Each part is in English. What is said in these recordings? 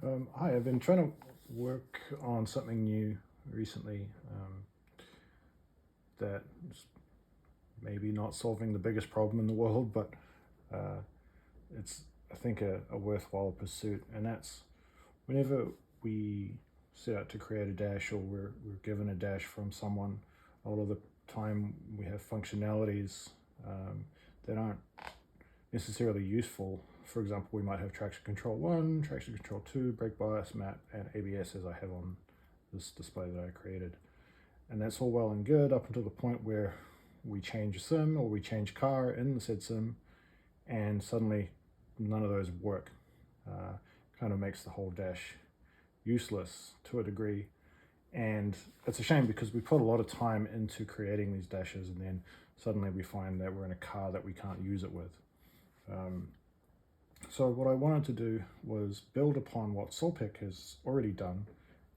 Hi, I've been trying to work on something new recently that's maybe not solving the biggest problem in the world, but uh, it's, I think, a worthwhile pursuit. And that's whenever we set out to create a dash or we're given a dash from someone, a lot of the time we have functionalities that aren't necessarily useful. For example, we might have traction control 1, traction control 2, brake bias, map, and ABS as I have on this display that I created. And that's all well and good up until the point where we change sim or we change car in the said sim, and suddenly none of those work. Kind of makes the whole dash useless to a degree. And it's a shame because we put a lot of time into creating these dashes, and then suddenly we find that we're in a car that we can't use it with. So what I wanted to do was build upon what Solpic has already done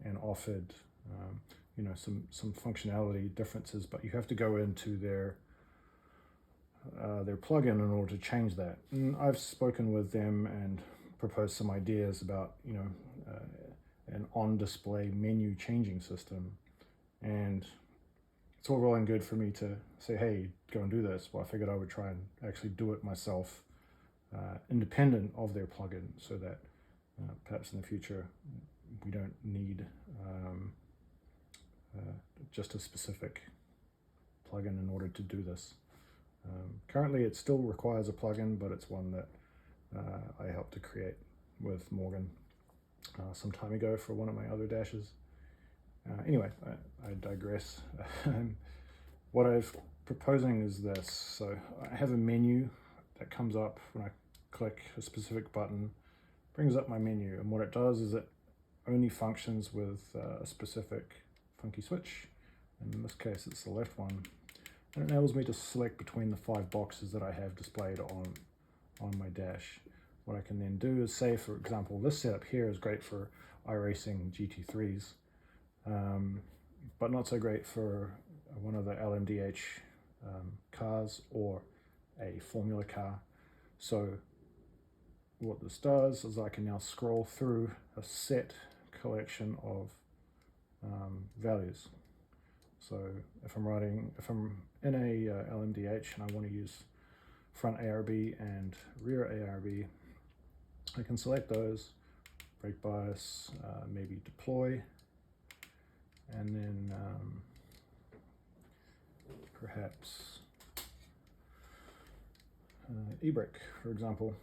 and offered, some functionality differences, but you have to go into their plugin in order to change that. And I've spoken with them and proposed some ideas about, an on-display menu changing system, and it's all well and good for me to say, hey, go and do this. Well, I figured I would try and actually do it myself, independent of their plugin, so that perhaps in the future we don't need just a specific plugin in order to do this. Currently it still requires a plugin, but it's one that I helped to create with Morgan some time ago for one of my other dashes. Anyway, I digress. What I'm proposing is this. So I have a menu that comes up when I click a specific button, brings up my menu, and what it does is it only functions with a specific funky switch. And in this case it's the left one, and it enables me to select between the 5 boxes that I have displayed on my dash. What I can then do is say, for example, this setup here is great for iRacing GT3s, but not so great for one of the LMDH cars or a Formula car. So what this does is I can now scroll through a set collection of values. So if I'm in a LMDH and I want to use front ARB and rear ARB, I can select those, brake bias, maybe deploy, and then perhaps e-brake, for example.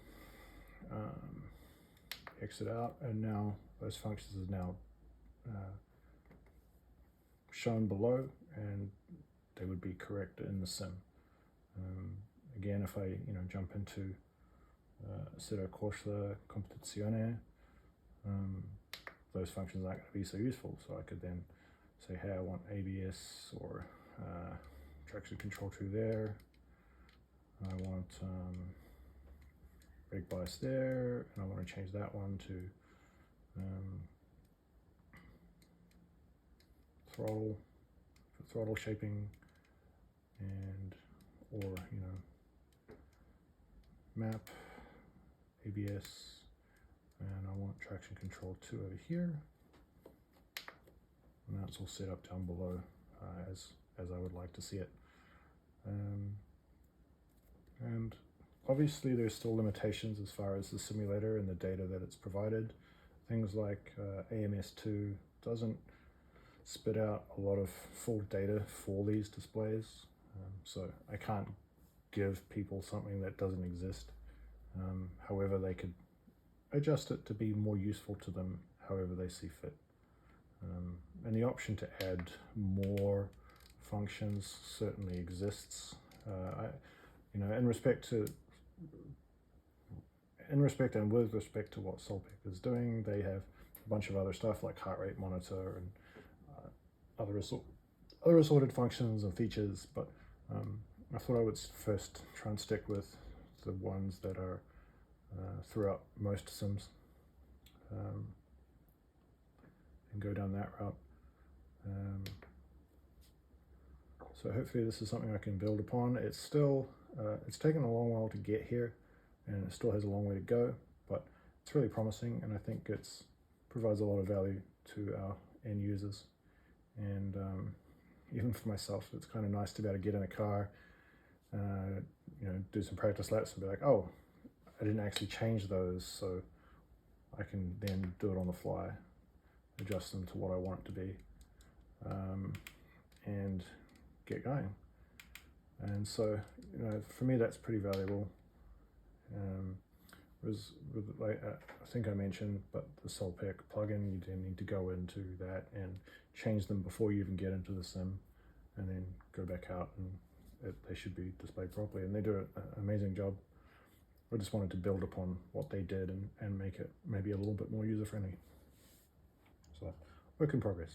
Exit out, and now those functions are now shown below, and they would be correct in the sim. Again, if I jump into Sera Corsa Competizione, those functions aren't going to be so useful. So I could then say, hey, I want ABS or traction control 2 there. I want brake bias there, and I want to change that one to throttle shaping, and or map, ABS, and I want traction control 2 over here, and that's all set up down below as I would like to see it. And obviously there's still limitations as far as the simulator and the data that it's provided. Things like AMS2 doesn't spit out a lot of full data for these displays, so I can't give people something that doesn't exist. However, they could adjust it to be more useful to them however they see fit. And the option to add more functions certainly exists. In respect and with respect to what Solpic is doing, they have a bunch of other stuff like heart rate monitor and other assorted functions and features, but I thought I would first try and stick with the ones that are throughout most sims, and go down that route. So hopefully this is something I can build upon. It's still, it's taken a long while to get here, and it still has a long way to go, but it's really promising, and I think it's provides a lot of value to our end users. And even for myself, it's kind of nice to be able to get in a car, do some practice laps and be like, oh, I didn't actually change those, so I can then do it on the fly, adjust them to what I want it to be, and get going. And so, for me, that's pretty valuable. I think I mentioned, but the SolPack plugin, you then need to go into that and change them before you even get into the sim, and then go back out and they should be displayed properly. And they do an amazing job. I just wanted to build upon what they did and make it maybe a little bit more user-friendly. So, work in progress.